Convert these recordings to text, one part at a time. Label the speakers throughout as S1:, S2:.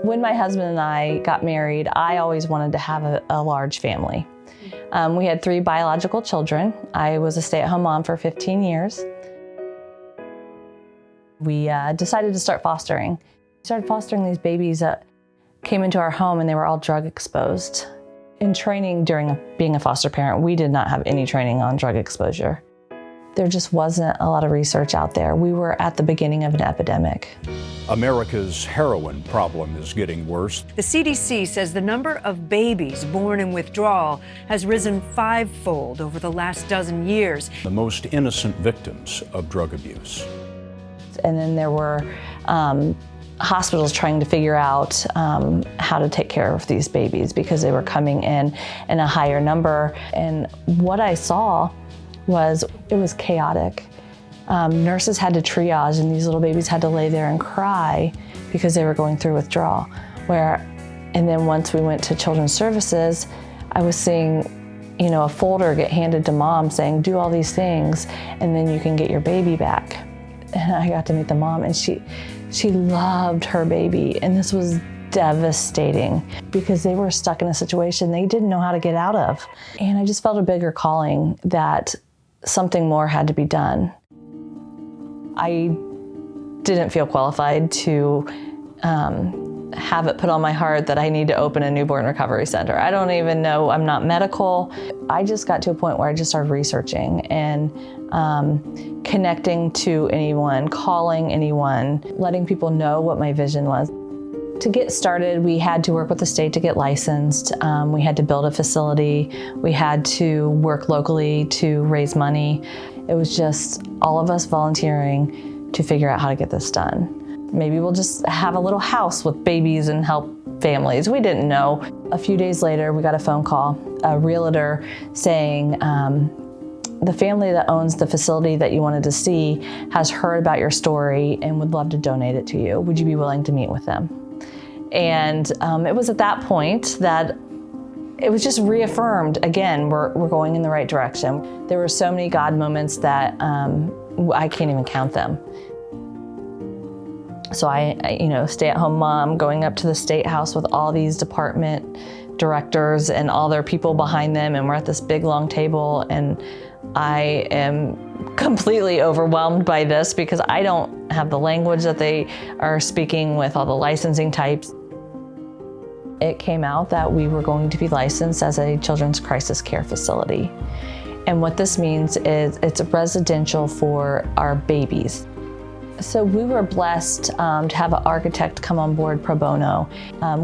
S1: When my husband and I got married, I always wanted to have a large family. We had 3 biological children. I was a stay-at-home mom for 15 years. We decided to start fostering. We started fostering these babies that came into our home and they were all drug exposed. In training during being a foster parent, we did not have any training on drug exposure. There just wasn't a lot of research out there. We were at the beginning of an epidemic.
S2: America's heroin problem is getting worse.
S3: The CDC says the number of babies born in withdrawal has risen 5-fold over the last dozen years.
S2: The most innocent victims of drug abuse.
S1: And then there were hospitals trying to figure out how to take care of these babies because they were coming in a higher number. And what I saw was it was chaotic. Nurses had to triage and these little babies had to lay there and cry because they were going through withdrawal. And then once we went to Children's Services, I was seeing, a folder get handed to mom saying, do all these things and then you can get your baby back. And I got to meet the mom and she loved her baby. And this was devastating because they were stuck in a situation they didn't know how to get out of. And I just felt a bigger calling that something more had to be done. I didn't feel qualified to have it put on my heart that I need to open a newborn recovery center. I don't even know, I'm not medical. I just got to a point where I just started researching and connecting to anyone, calling anyone, letting people know what my vision was. To get started, we had to work with the state to get licensed. We had to build a facility. We had to work locally to raise money. It was just all of us volunteering to figure out how to get this done. Maybe we'll just have a little house with babies and help families. We didn't know. A few days later, we got a phone call, a realtor saying, the family that owns the facility that you wanted to see has heard about your story and would love to donate it to you. Would you be willing to meet with them? And it was at that point that it was just reaffirmed, again, we're going in the right direction. There were so many God moments that I can't even count them. So I stay-at-home mom, going up to the State House with all these department directors and all their people behind them, and we're at this big long table, and I am completely overwhelmed by this because I don't have the language that they are speaking with all the licensing types. It came out that we were going to be licensed as a children's crisis care facility. And what this means is it's residential for our babies. So we were blessed to have an architect come on board pro bono,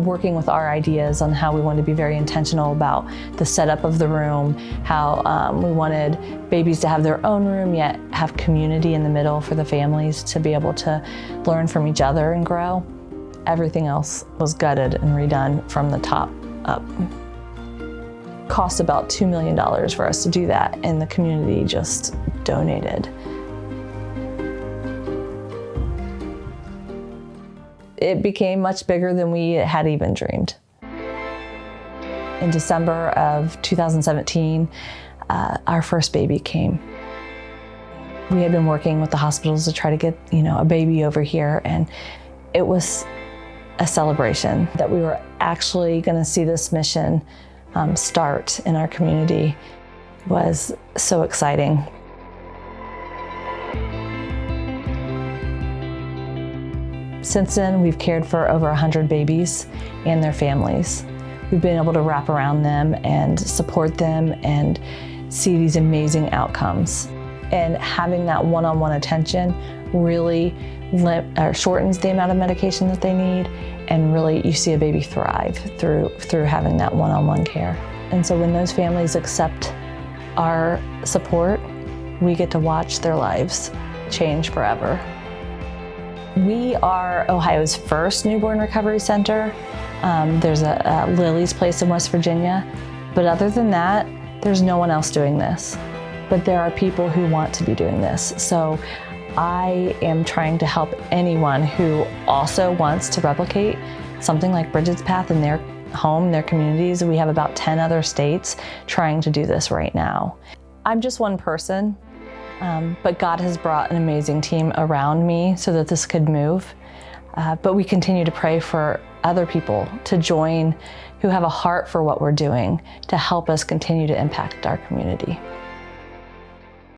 S1: working with our ideas on how we wanted to be very intentional about the setup of the room, how we wanted babies to have their own room yet have community in the middle for the families to be able to learn from each other and grow. Everything else was gutted and redone from the top up. Cost about $2 million for us to do that, and the community just donated. It became much bigger than we had even dreamed. In December of 2017, our first baby came. We had been working with the hospitals to try to get, a baby over here, and it was a celebration that we were actually going to see this mission start in our community. It was so exciting. Since then, we've cared for over 100 babies and their families. We've been able to wrap around them and support them and see these amazing outcomes. And having that one-on-one attention really shortens the amount of medication that they need, and really you see a baby thrive through having that one-on-one care. And so when those families accept our support, we get to watch their lives change forever. We are Ohio's first newborn recovery center. There's a Lily's Place in West Virginia, but other than that, there's no one else doing this. But there are people who want to be doing this. So I am trying to help anyone who also wants to replicate something like Brigid's Path in their home, their communities. We have about 10 other states trying to do this right now. I'm just one person, but God has brought an amazing team around me so that this could move. But we continue to pray for other people to join who have a heart for what we're doing to help us continue to impact our community.